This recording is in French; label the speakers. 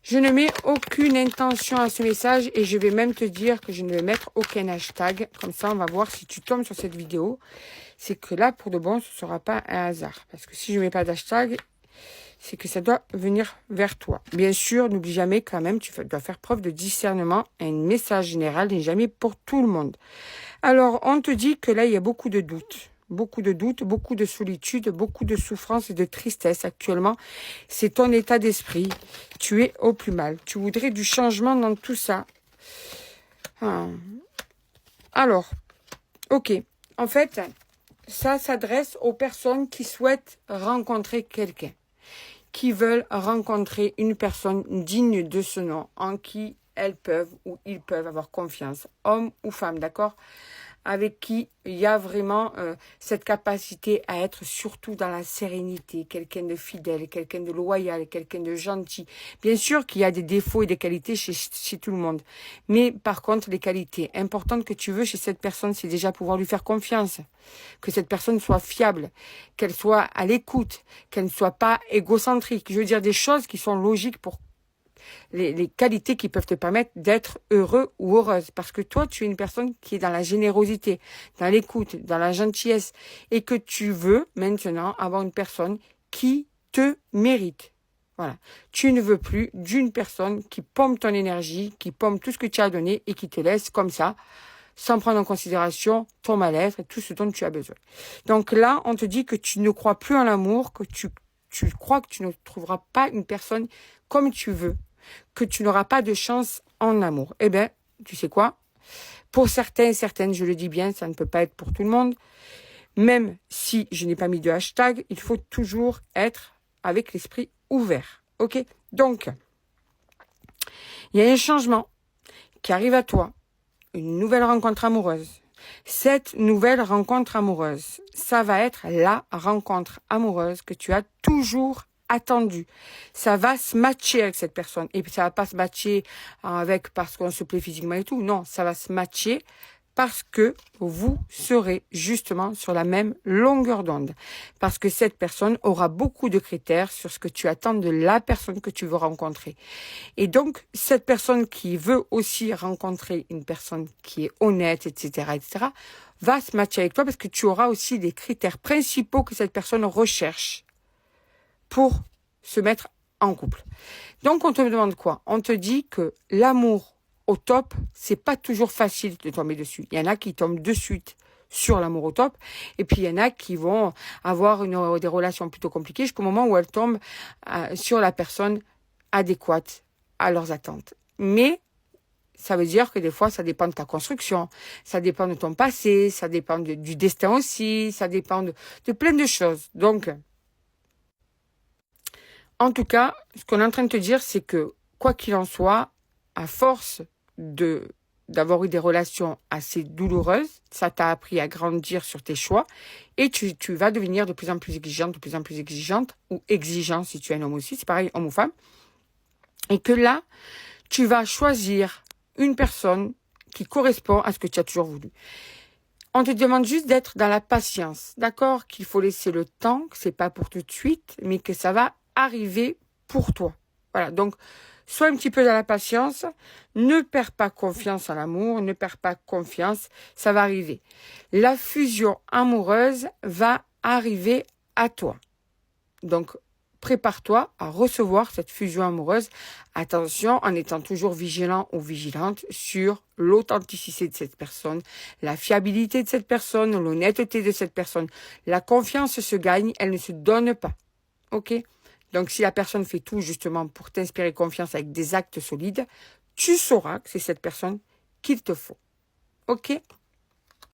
Speaker 1: Je ne mets aucune intention à ce message et je vais même te dire que je ne vais mettre aucun hashtag. Comme ça, on va voir si tu tombes sur cette vidéo. C'est que là, pour de bon, ce ne sera pas un hasard. Parce que si je ne mets pas d'hashtag, c'est que ça doit venir vers toi. Bien sûr, n'oublie jamais quand même, tu dois faire preuve de discernement. Un message général n'est jamais pour tout le monde. Alors, on te dit que là, il y a beaucoup de doutes. Beaucoup de doutes, beaucoup de solitude, beaucoup de souffrance et de tristesse actuellement. C'est ton état d'esprit. Tu es au plus mal. Tu voudrais du changement dans tout ça. Alors, ok. En fait, ça s'adresse aux personnes qui souhaitent rencontrer quelqu'un, qui veulent rencontrer une personne digne de ce nom, en qui elles peuvent ou ils peuvent avoir confiance, homme ou femme, d'accord ? Avec qui il y a vraiment cette capacité à être surtout dans la sérénité, quelqu'un de fidèle, quelqu'un de loyal, quelqu'un de gentil. Bien sûr qu'il y a des défauts et des qualités chez tout le monde. Mais par contre, les qualités importantes que tu veux chez cette personne, c'est déjà pouvoir lui faire confiance. Que cette personne soit fiable, qu'elle soit à l'écoute, qu'elle ne soit pas égocentrique. Je veux dire des choses qui sont logiques pour les qualités qui peuvent te permettre d'être heureux ou heureuse. Parce que toi, tu es une personne qui est dans la générosité, dans l'écoute, dans la gentillesse. Et que tu veux maintenant avoir une personne qui te mérite. Voilà. Tu ne veux plus d'une personne qui pompe ton énergie, qui pompe tout ce que tu as donné et qui te laisse comme ça, sans prendre en considération ton mal-être et tout ce dont tu as besoin. Donc là, on te dit que tu ne crois plus en l'amour, que tu crois que tu ne trouveras pas une personne comme tu veux, que tu n'auras pas de chance en amour. Eh bien, tu sais quoi? Pour certains et certaines, je le dis bien, ça ne peut pas être pour tout le monde. Même si je n'ai pas mis de hashtag, il faut toujours être avec l'esprit ouvert. Ok? Donc, il y a un changement qui arrive à toi, une nouvelle rencontre amoureuse. Cette nouvelle rencontre amoureuse, ça va être la rencontre amoureuse que tu as toujours attendue. Ça va se matcher avec cette personne. Et puis ça va pas se matcher avec parce qu'on se plaît physiquement et tout. Non, ça va se matcher parce que vous serez justement sur la même longueur d'onde. Parce que cette personne aura beaucoup de critères sur ce que tu attends de la personne que tu veux rencontrer. Et donc, cette personne qui veut aussi rencontrer une personne qui est honnête, etc., va se matcher avec toi parce que tu auras aussi des critères principaux que cette personne recherche pour se mettre en couple. Donc, on te demande quoi? On te dit que l'amour au top, c'est pas toujours facile de tomber dessus. Il y en a qui tombent de suite sur l'amour au top, et puis il y en a qui vont avoir des relations plutôt compliquées jusqu'au moment où elles tombent sur la personne adéquate à leurs attentes. Mais ça veut dire que des fois, ça dépend de ta construction, ça dépend de ton passé, ça dépend du destin aussi, ça dépend de plein de choses. Donc, en tout cas, ce qu'on est en train de te dire, c'est que, quoi qu'il en soit, à force d'avoir eu des relations assez douloureuses, ça t'a appris à grandir sur tes choix et tu vas devenir de plus en plus exigeante, ou exigeant si tu es un homme aussi, c'est pareil, homme ou femme. Et que là, tu vas choisir une personne qui correspond à ce que tu as toujours voulu. On te demande juste d'être dans la patience, d'accord? Qu'il faut laisser le temps, que c'est pas pour tout de suite, mais que ça va arriver pour toi. Voilà, donc sois un petit peu dans la patience, ne perds pas confiance en l'amour, ne perds pas confiance, ça va arriver. La fusion amoureuse va arriver à toi. Donc, prépare-toi à recevoir cette fusion amoureuse. Attention, en étant toujours vigilant ou vigilante sur l'authenticité de cette personne, la fiabilité de cette personne, l'honnêteté de cette personne. La confiance se gagne, elle ne se donne pas. Ok? Donc, si la personne fait tout justement pour t'inspirer confiance avec des actes solides, tu sauras que c'est cette personne qu'il te faut. Ok?